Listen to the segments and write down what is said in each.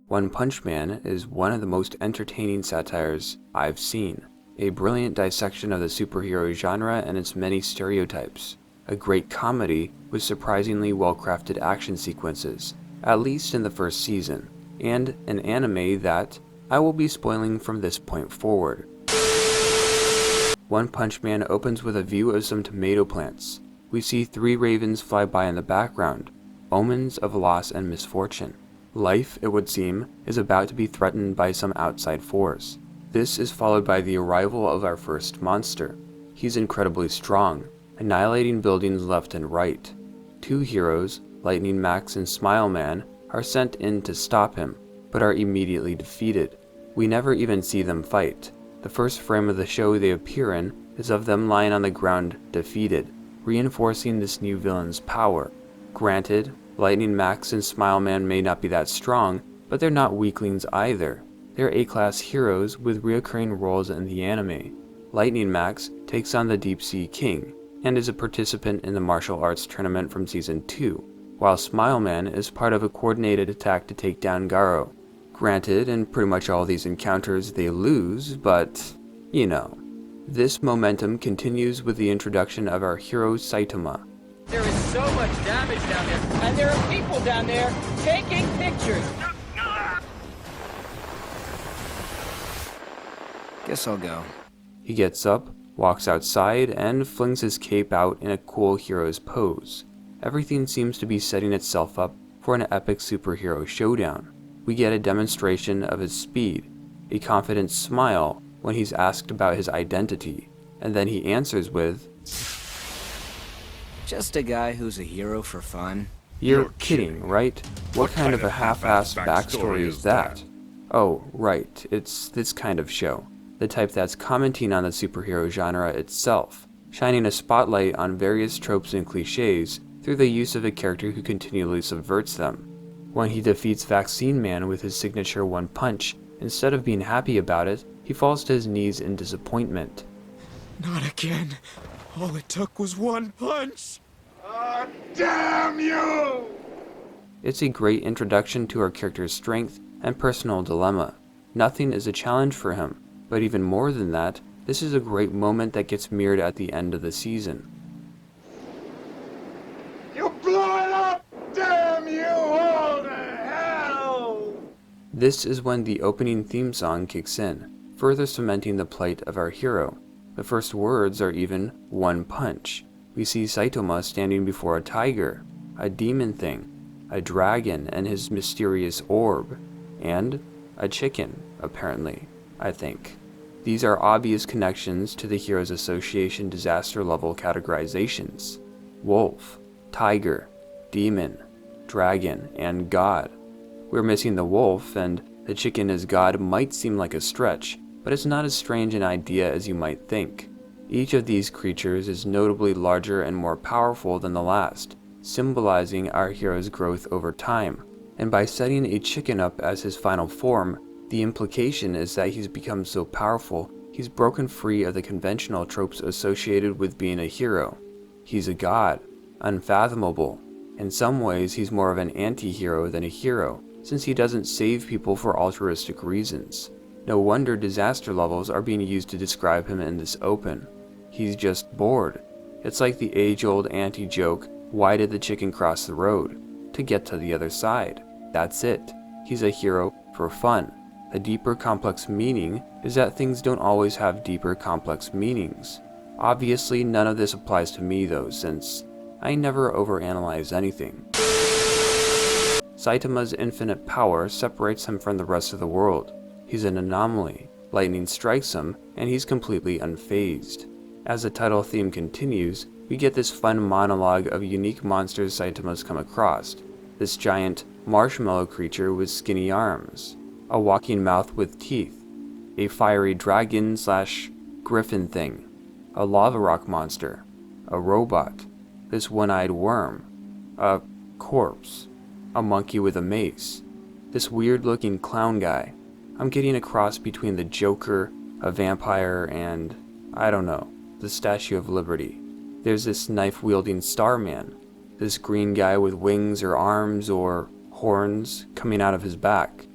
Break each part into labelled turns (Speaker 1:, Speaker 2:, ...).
Speaker 1: One Punch Man is one of the most entertaining satires I've seen. A brilliant dissection of the superhero genre and its many stereotypes. A great comedy with surprisingly well-crafted action sequences, at least in the first season, and an anime that I will be spoiling from this point forward. One Punch Man opens with a view of some tomato plants. We see 3 ravens fly by in the background, omens of loss and misfortune. Life, it would seem, is about to be threatened by some outside force. This is followed by the arrival of our first monster. He's incredibly strong, annihilating buildings left and right. 2 heroes, Lightning Max and Smile Man, are sent in to stop him, but are immediately defeated. We never even see them fight. The first frame of the show they appear in is of them lying on the ground defeated, reinforcing this new villain's power. Granted, Lightning Max and Smile Man may not be that strong, but they're not weaklings either. They're A-class heroes with reoccurring roles in the anime. Lightning Max takes on the Deep Sea King, and is a participant in the martial arts tournament from Season 2, while Smile Man is part of a coordinated attack to take down Garo. Granted, in pretty much all these encounters they lose, but, you know. This momentum continues with the introduction of our hero Saitama.
Speaker 2: There is so much damage down there, and there are people down there taking pictures.
Speaker 3: Guess I'll go.
Speaker 1: He gets up, walks outside, and flings his cape out in a cool hero's pose. Everything seems to be setting itself up for an epic superhero showdown. We get a demonstration of his speed, a confident smile when he's asked about his identity, and then he answers with,
Speaker 3: Just a guy who's a hero for fun.
Speaker 1: "You're kidding, right? What kind of a half-assed backstory is that?" Oh, right, it's this kind of show. The type that's commenting on the superhero genre itself, shining a spotlight on various tropes and cliches through the use of a character who continually subverts them. When he defeats Vaccine Man with his signature one punch, instead of being happy about it, he falls to his knees in disappointment.
Speaker 4: Not again. All it took was one punch.
Speaker 5: Damn you!
Speaker 1: It's a great introduction to our character's strength and personal dilemma. Nothing is a challenge for him, but even more than that, this is a great moment that gets mirrored at the end of the season.
Speaker 5: You blew it up! Damn you all to hell!
Speaker 1: This is when the opening theme song kicks in, further cementing the plight of our hero. The first words are even one punch. We see Saitama standing before a tiger, a demon thing, a dragon and his mysterious orb, and a chicken, apparently, I think. These are obvious connections to the Heroes Association disaster level categorizations. Wolf, tiger, demon, dragon, and god. We're missing the wolf, and the chicken as god might seem like a stretch, but it's not as strange an idea as you might think. Each of these creatures is notably larger and more powerful than the last, symbolizing our hero's growth over time. And by setting a chicken up as his final form, the implication is that he's become so powerful, he's broken free of the conventional tropes associated with being a hero. He's a god, unfathomable. In some ways, he's more of an anti-hero than a hero, since he doesn't save people for altruistic reasons. No wonder disaster levels are being used to describe him in this open. He's just bored. It's like the age-old anti-joke, why did the chicken cross the road? To get to the other side. That's it. He's a hero for fun. The deeper complex meaning is that things don't always have deeper complex meanings. Obviously, none of this applies to me though, since I never overanalyze anything. Saitama's infinite power separates him from the rest of the world. He's an anomaly. Lightning strikes him, and he's completely unfazed. As the title theme continues, we get this fun monologue of unique monsters Saitama's come across. This giant marshmallow creature with skinny arms, a walking mouth with teeth, a fiery dragon/griffin thing, a lava rock monster, a robot, this one-eyed worm, a corpse, a monkey with a mace, this weird-looking clown guy. I'm getting a cross between the Joker, a vampire, and, I don't know, the Statue of Liberty. There's this knife-wielding Starman, this green guy with wings or arms or horns coming out of his back.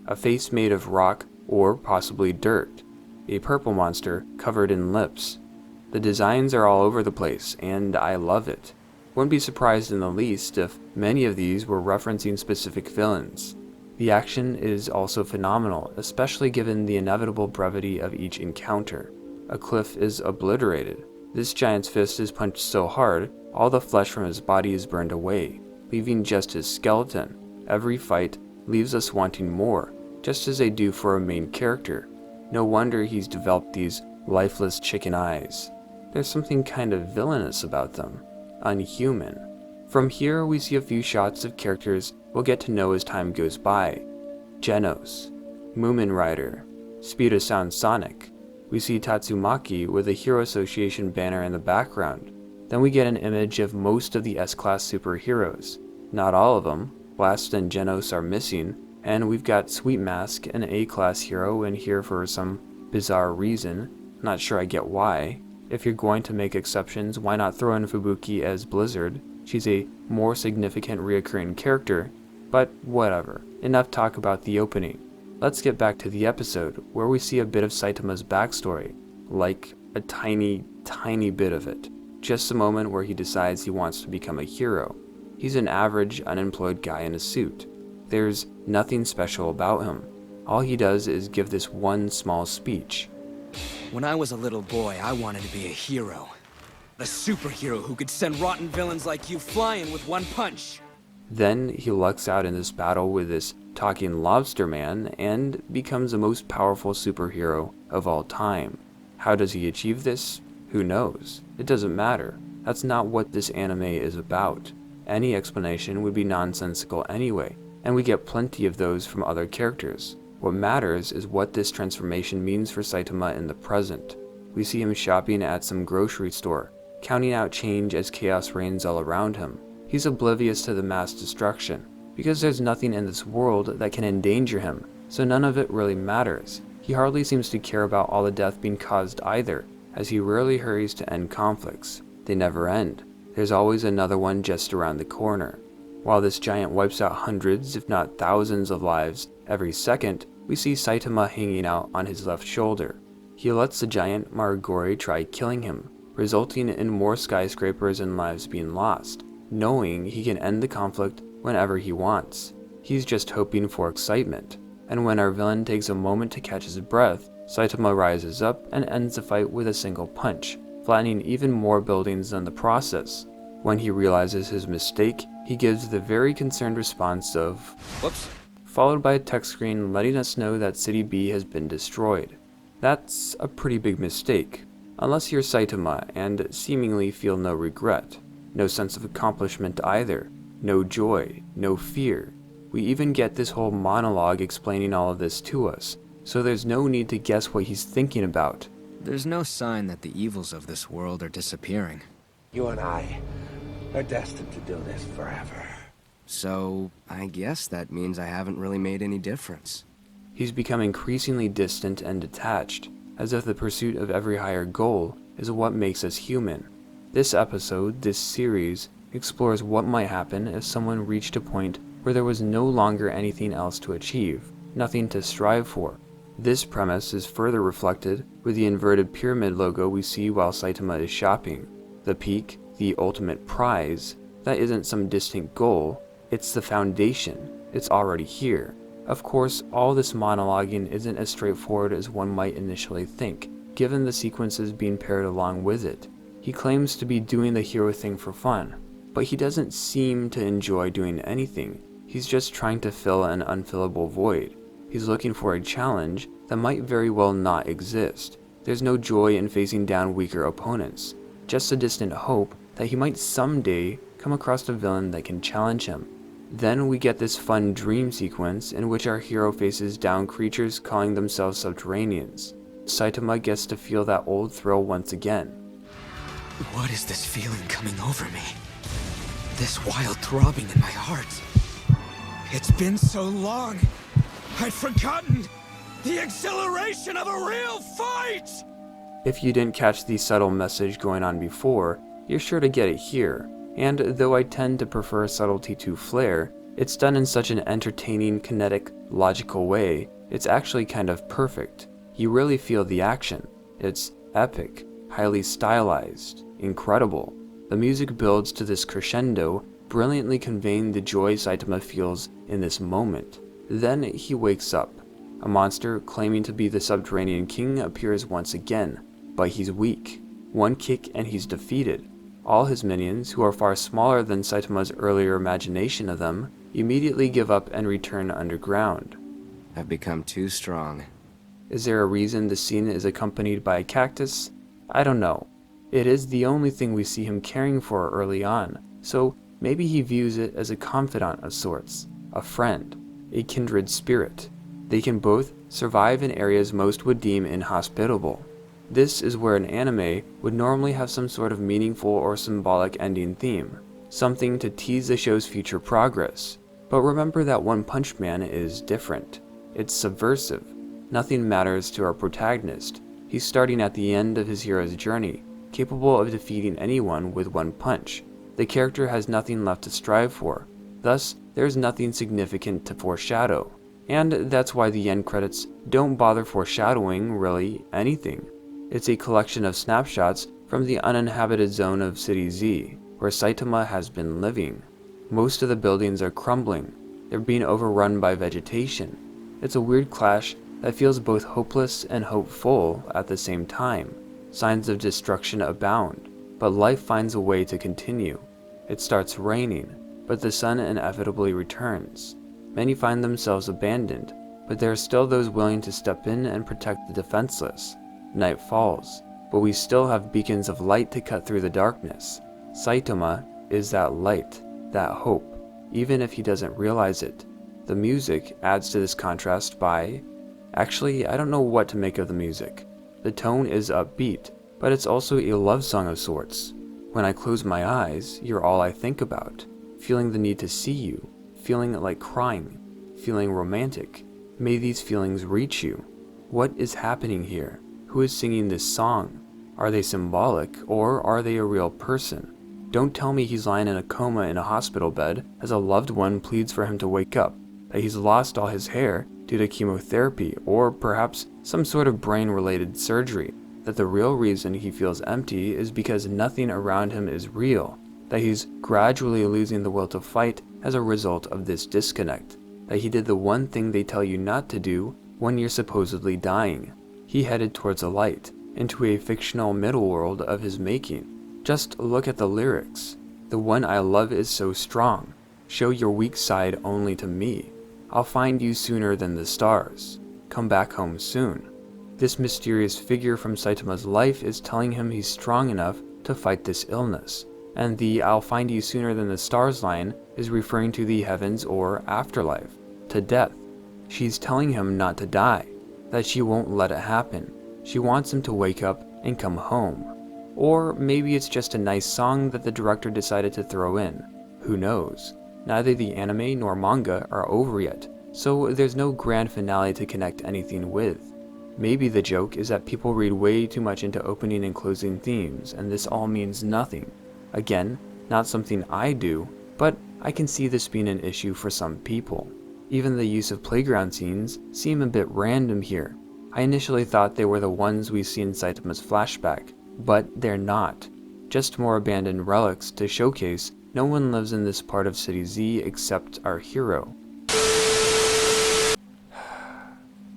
Speaker 1: a face made of rock or possibly dirt, a purple monster covered in lips. The designs are all over the place, and I love it. Wouldn't be surprised in the least if many of these were referencing specific villains. The action is also phenomenal, especially given the inevitable brevity of each encounter. A cliff is obliterated. This giant's fist is punched so hard, all the flesh from his body is burned away, leaving just his skeleton. Every fight leaves us wanting more, just as they do for a main character. No wonder he's developed these lifeless chicken eyes. There's something kind of villainous about them, unhuman. From here we see a few shots of characters we'll get to know as time goes by. Genos, Moomin Rider, Speed of Sound Sonic. We see Tatsumaki with a Hero Association banner in the background. Then we get an image of most of the S-Class superheroes. Not all of them. Blast and Genos are missing, and we've got Sweet Mask, an A-Class hero, in here for some bizarre reason. Not sure I get why. If you're going to make exceptions, why not throw in Fubuki as Blizzard? She's a more significant reoccurring character, but whatever. Enough talk about the opening. Let's get back to the episode, where we see a bit of Saitama's backstory. Like, a tiny, tiny bit of it. Just a moment where he decides he wants to become a hero. He's an average, unemployed guy in a suit. There's nothing special about him. All he does is give this one small speech.
Speaker 3: When I was a little boy, I wanted to be a hero. A superhero who could send rotten villains like you flying with one punch.
Speaker 1: Then he lucks out in this battle with this talking lobster man and becomes the most powerful superhero of all time. How does he achieve this? Who knows? It doesn't matter. That's not what this anime is about. Any explanation would be nonsensical anyway, and we get plenty of those from other characters. What matters is what this transformation means for Saitama in the present. We see him shopping at some grocery store, counting out change as chaos reigns all around him. He's oblivious to the mass destruction, because there's nothing in this world that can endanger him, so none of it really matters. He hardly seems to care about all the death being caused either, as he rarely hurries to end conflicts. They never end. There's always another one just around the corner. While this giant wipes out hundreds, if not thousands of lives every second, we see Saitama hanging out on his left shoulder. He lets the giant Maragori try killing him, resulting in more skyscrapers and lives being lost, knowing he can end the conflict whenever he wants. He's just hoping for excitement. And when our villain takes a moment to catch his breath, Saitama rises up and ends the fight with a single punch, flattening even more buildings in the process. When he realizes his mistake, he gives the very concerned response of "Whoops," followed by a text screen letting us know that City B has been destroyed. That's a pretty big mistake, unless you're Saitama and seemingly feel no regret. No sense of accomplishment either. No joy, no fear. We even get this whole monologue explaining all of this to us, so there's no need to guess what he's thinking about.
Speaker 3: There's no sign that the evils of this world are disappearing.
Speaker 5: You and I are destined to do this forever.
Speaker 3: So, I guess that means I haven't really made any difference.
Speaker 1: He's become increasingly distant and detached, as if the pursuit of every higher goal is what makes us human. This episode, this series, explores what might happen if someone reached a point where there was no longer anything else to achieve, nothing to strive for. This premise is further reflected with the inverted pyramid logo we see while Saitama is shopping. The peak, the ultimate prize, that isn't some distant goal, it's the foundation. It's already here. Of course, all this monologuing isn't as straightforward as one might initially think, given the sequences being paired along with it. He claims to be doing the hero thing for fun, but he doesn't seem to enjoy doing anything. He's just trying to fill an unfillable void. He's looking for a challenge that might very well not exist. There's no joy in facing down weaker opponents, just a distant hope that he might someday come across a villain that can challenge him. Then we get this fun dream sequence in which our hero faces down creatures calling themselves subterraneans. Saitama gets to feel that old thrill once again.
Speaker 4: What is this feeling coming over me? This wild throbbing in my heart. It's been so long. I'd forgotten the exhilaration of a real fight!
Speaker 1: If you didn't catch the subtle message going on before, you're sure to get it here. And though I tend to prefer subtlety to flair, It's done in such an entertaining, kinetic, logical way, it's actually kind of perfect. You really feel the action. It's epic, highly stylized, incredible. The music builds to this crescendo, brilliantly conveying the joy Saitama feels in this moment. Then he wakes up. A monster claiming to be the subterranean king appears once again, but he's weak. One kick and he's defeated. All his minions, who are far smaller than Saitama's earlier imagination of them, immediately give up and return underground.
Speaker 6: I've become too strong.
Speaker 1: Is there a reason the scene is accompanied by a cactus? I don't know. It is the only thing we see him caring for early on, so maybe he views it as a confidant of sorts, a friend, a kindred spirit. They can both survive in areas most would deem inhospitable. This is where an anime would normally have some sort of meaningful or symbolic ending theme, something to tease the show's future progress. But remember that One Punch Man is different. It's subversive. Nothing matters to our protagonist. He's starting at the end of his hero's journey, capable of defeating anyone with one punch. The character has nothing left to strive for, thus there's nothing significant to foreshadow. And that's why the end credits don't bother foreshadowing really anything. It's a collection of snapshots from the uninhabited zone of City Z, where Saitama has been living. Most of the buildings are crumbling. They're being overrun by vegetation. It's a weird clash that feels both hopeless and hopeful at the same time. Signs of destruction abound, but life finds a way to continue. It starts raining, but the sun inevitably returns. Many find themselves abandoned, but there are still those willing to step in and protect the defenseless. Night falls, but we still have beacons of light to cut through the darkness. Saitama is that light, that hope, even if he doesn't realize it. The music adds to this contrast by... Actually, I don't know what to make of the music. The tone is upbeat, but it's also a love song of sorts. When I close my eyes, you're all I think about. Feeling the need to see you, feeling like crying, feeling romantic. May these feelings reach you. What is happening here? Who is singing this song? Are they symbolic, or are they a real person? Don't tell me he's lying in a coma in a hospital bed as a loved one pleads for him to wake up, that he's lost all his hair due to chemotherapy or perhaps some sort of brain-related surgery, that the real reason he feels empty is because nothing around him is real, that he's gradually losing the will to fight as a result of this disconnect, that he did the one thing they tell you not to do when you're supposedly dying. He headed towards a light, into a fictional middle world of his making. Just look at the lyrics. The one I love is so strong. Show your weak side only to me. I'll find you sooner than the stars. Come back home soon. This mysterious figure from Saitama's life is telling him he's strong enough to fight this illness. And the I'll find you sooner than the stars line is referring to the heavens or afterlife, to death. She's telling him not to die, that she won't let it happen. She wants him to wake up and come home. Or maybe it's just a nice song that the director decided to throw in. Who knows? Neither the anime nor manga are over yet, so there's no grand finale to connect anything with. Maybe the joke is that people read way too much into opening and closing themes, and this all means nothing. Again, not something I do, but I can see this being an issue for some people. Even the use of playground scenes seem a bit random here. I initially thought they were the ones we see in Saitama's flashback, but they're not. Just more abandoned relics to showcase no one lives in this part of City Z except our hero.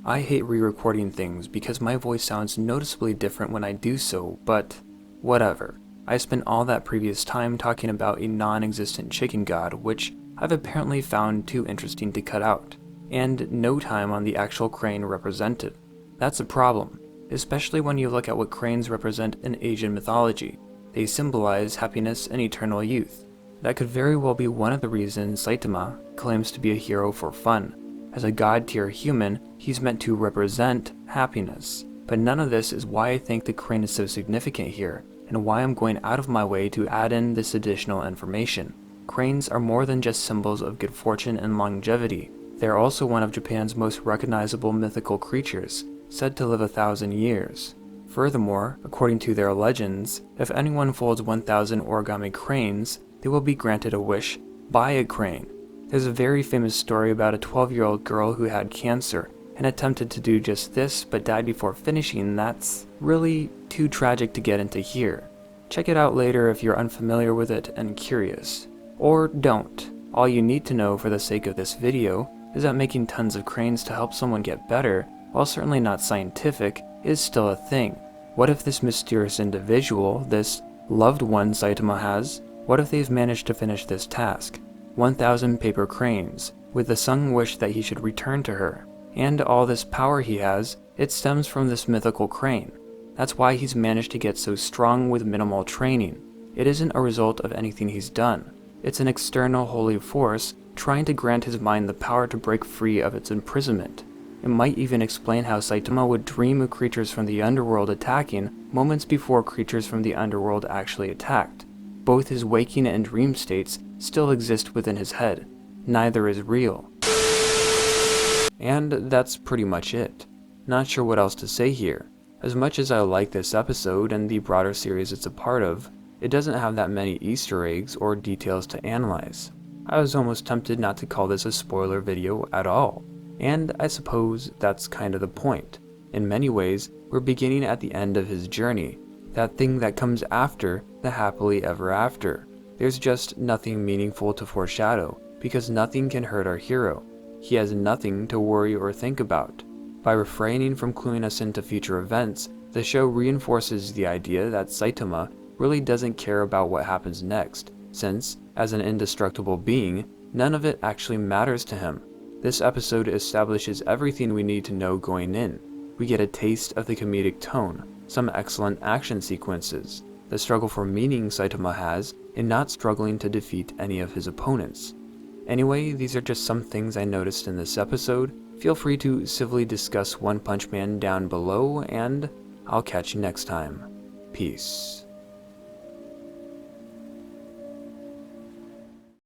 Speaker 1: I hate re-recording things because my voice sounds noticeably different when I do so, but whatever. I spent all that previous time talking about a non-existent chicken god, which I've apparently found too interesting to cut out, and no time on the actual crane represented. That's a problem, especially when you look at what cranes represent in Asian mythology. They symbolize happiness and eternal youth. That could very well be one of the reasons Saitama claims to be a hero for fun. As a god-tier human, he's meant to represent happiness. But none of this is why I think the crane is so significant here, and why I'm going out of my way to add in this additional information. Cranes are more than just symbols of good fortune and longevity. They are also one of Japan's most recognizable mythical creatures, said to live 1,000 years. Furthermore, according to their legends, if anyone folds 1,000 origami cranes, they will be granted a wish by a crane. There's a very famous story about a 12-year-old girl who had cancer and attempted to do just this but died before finishing. That's really too tragic to get into here. Check it out later if you're unfamiliar with it and curious. Or don't. All you need to know for the sake of this video is that making tons of cranes to help someone get better, while certainly not scientific, is still a thing. What if this mysterious individual, this loved one Saitama has, what if they've managed to finish this task? 1,000 paper cranes, with the sung wish that he should return to her. And all this power he has, it stems from this mythical crane. That's why he's managed to get so strong with minimal training. It isn't a result of anything he's done. It's an external holy force trying to grant his mind the power to break free of its imprisonment. It might even explain how Saitama would dream of creatures from the underworld attacking moments before creatures from the underworld actually attacked. Both his waking and dream states still exist within his head. Neither is real. And that's pretty much it. Not sure what else to say here. As much as I like this episode and the broader series it's a part of, it doesn't have that many Easter eggs or details to analyze. I was almost tempted not to call this a spoiler video at all. And I suppose that's kind of the point. In many ways, we're beginning at the end of his journey, that thing that comes after the happily ever after. There's just nothing meaningful to foreshadow, because nothing can hurt our hero. He has nothing to worry or think about. By refraining from cluing us into future events, the show reinforces the idea that Saitama really doesn't care about what happens next, since, as an indestructible being, none of it actually matters to him. This episode establishes everything we need to know going in. We get a taste of the comedic tone, some excellent action sequences, the struggle for meaning Saitama has in not struggling to defeat any of his opponents. Anyway, these are just some things I noticed in this episode. Feel free to civilly discuss One Punch Man down below, and I'll catch you next time. Peace.